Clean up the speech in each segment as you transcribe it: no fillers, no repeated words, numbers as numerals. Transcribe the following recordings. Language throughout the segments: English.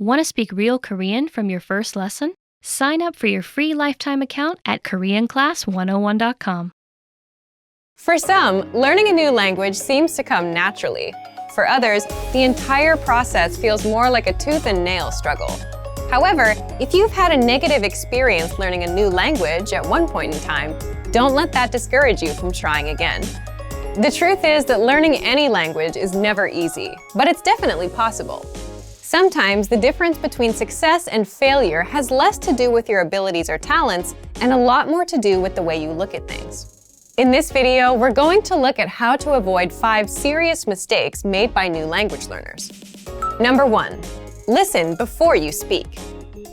Want to speak real Korean from your first lesson? Sign up for your free lifetime account at KoreanClass101.com. For some, learning a new language seems to come naturally. For others, the entire process feels more like a tooth and nail struggle. However, if you've had a negative experience learning a new language at one point in time, don't let that discourage you from trying again. The truth is that learning any language is never easy, but it's definitely possible. Sometimes the difference between success and failure has less to do with your abilities or talents and a lot more to do with the way you look at things. In this video, we're going to look at how to avoid 5 serious mistakes made by new language learners. Number 1. Listen before you speak.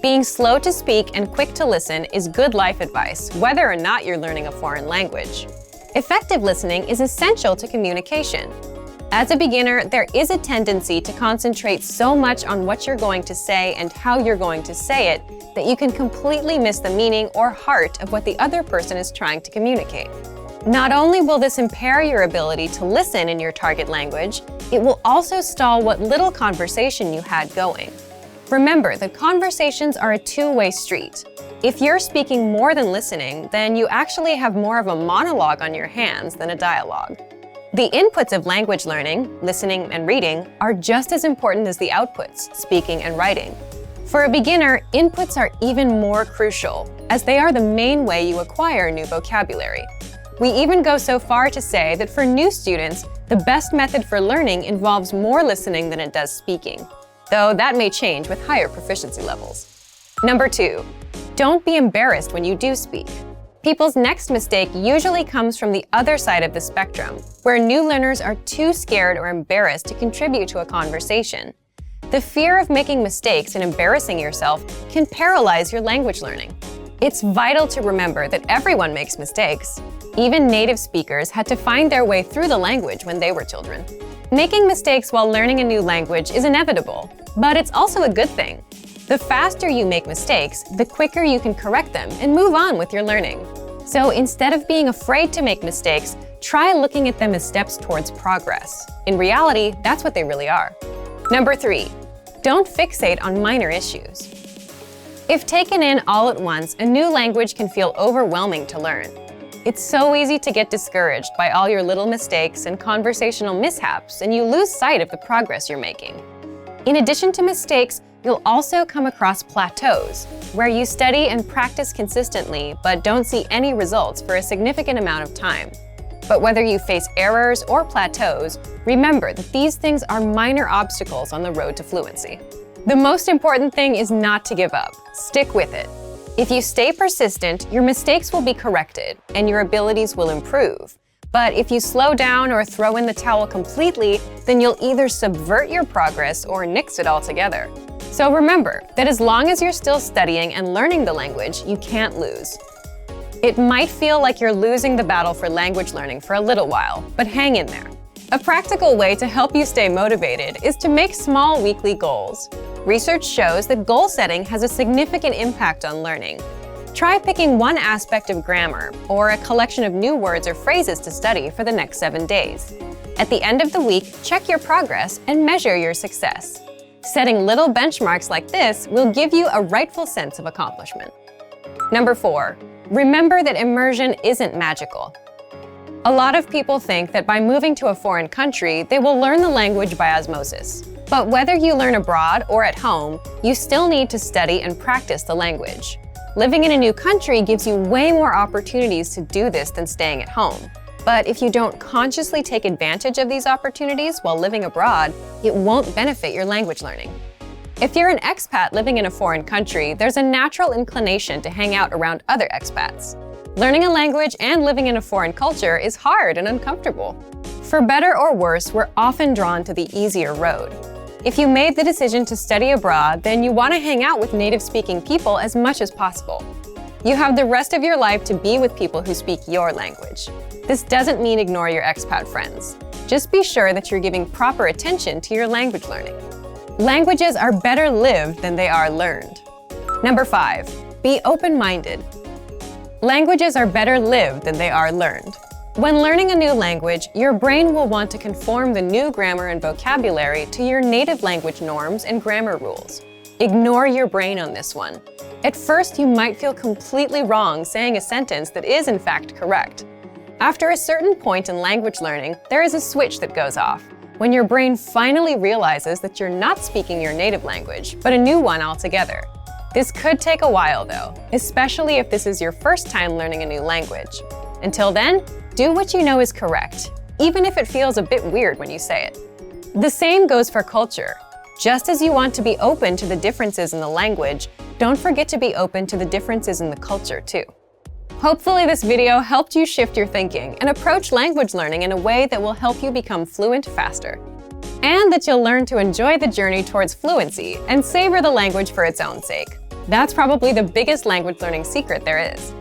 Being slow to speak and quick to listen is good life advice, whether or not you're learning a foreign language. Effective listening is essential to communication. As a beginner, there is a tendency to concentrate so much on what you're going to say and how you're going to say it that you can completely miss the meaning or heart of what the other person is trying to communicate. Not only will this impair your ability to listen in your target language, it will also stall what little conversation you had going. Remember that conversations are a two-way street. If you're speaking more than listening, then you actually have more of a monologue on your hands than a dialogue. The inputs of language learning, listening and reading, are just as important as the outputs, speaking and writing. For a beginner, inputs are even more crucial, as they are the main way you acquire new vocabulary. We even go so far to say that for new students, the best method for learning involves more listening than it does speaking, though that may change with higher proficiency levels. Number 2, don't be embarrassed when you do speak. People's next mistake usually comes from the other side of the spectrum, where new learners are too scared or embarrassed to contribute to a conversation. The fear of making mistakes and embarrassing yourself can paralyze your language learning. It's vital to remember that everyone makes mistakes. Even native speakers had to find their way through the language when they were children. Making mistakes while learning a new language is inevitable, but it's also a good thing. The faster you make mistakes, the quicker you can correct them and move on with your learning. So instead of being afraid to make mistakes, try looking at them as steps towards progress. In reality, that's what they really are. Number 3, don't fixate on minor issues. If taken in all at once, a new language can feel overwhelming to learn. It's so easy to get discouraged by all your little mistakes and conversational mishaps, and you lose sight of the progress you're making. In addition to mistakes, you'll also come across plateaus, where you study and practice consistently but don't see any results for a significant amount of time. But whether you face errors or plateaus, remember that these things are minor obstacles on the road to fluency. The most important thing is not to give up. Stick with it. If you stay persistent, your mistakes will be corrected and your abilities will improve. But if you slow down or throw in the towel completely, then you'll either subvert your progress or nix it altogether. So remember that as long as you're still studying and learning the language, you can't lose. It might feel like you're losing the battle for language learning for a little while, but hang in there. A practical way to help you stay motivated is to make small weekly goals. Research shows that goal setting has a significant impact on learning. Try picking one aspect of grammar or a collection of new words or phrases to study for the next 7 days. At the end of the week, check your progress and measure your success. Setting little benchmarks like this will give you a rightful sense of accomplishment. Number 4, remember that immersion isn't magical. A lot of people think that by moving to a foreign country, they will learn the language by osmosis. But whether you learn abroad or at home, you still need to study and practice the language. Living in a new country gives you way more opportunities to do this than staying at home. But if you don't consciously take advantage of these opportunities while living abroad, it won't benefit your language learning. If you're an expat living in a foreign country, there's a natural inclination to hang out around other expats. Learning a language and living in a foreign culture is hard and uncomfortable. For better or worse, we're often drawn to the easier road. If you made the decision to study abroad, then you want to hang out with native-speaking people as much as possible. You have the rest of your life to be with people who speak your language. This doesn't mean ignore your expat friends. Just be sure that you're giving proper attention to your language learning. Languages are better lived than they are learned. Number 5, be open-minded. Languages are better lived than they are learned. When learning a new language, your brain will want to conform the new grammar and vocabulary to your native language norms and grammar rules. Ignore your brain on this one. At first, you might feel completely wrong saying a sentence that is in fact correct. After a certain point in language learning, there is a switch that goes off, when your brain finally realizes that you're not speaking your native language, but a new one altogether. This could take a while though, especially if this is your first time learning a new language. Until then, do what you know is correct, even if it feels a bit weird when you say it. The same goes for culture. Just as you want to be open to the differences in the language, don't forget to be open to the differences in the culture too. Hopefully this video helped you shift your thinking and approach language learning in a way that will help you become fluent faster. And that you'll learn to enjoy the journey towards fluency and savor the language for its own sake. That's probably the biggest language learning secret there is.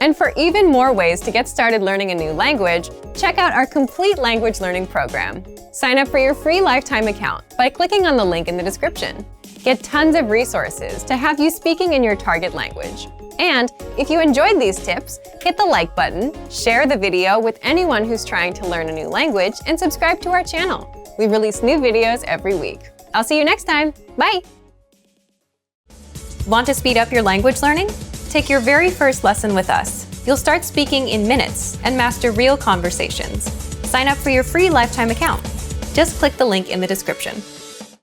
And for even more ways to get started learning a new language, check out our complete language learning program. Sign up for your free lifetime account by clicking on the link in the description. Get tons of resources to have you speaking in your target language. And if you enjoyed these tips, hit the like button, share the video with anyone who's trying to learn a new language, and subscribe to our channel. We release new videos every week. I'll see you next time. Bye! Want to speed up your language learning? Take your very first lesson with us. You'll start speaking in minutes and master real conversations. Sign up for your free lifetime account. Just click the link in the description.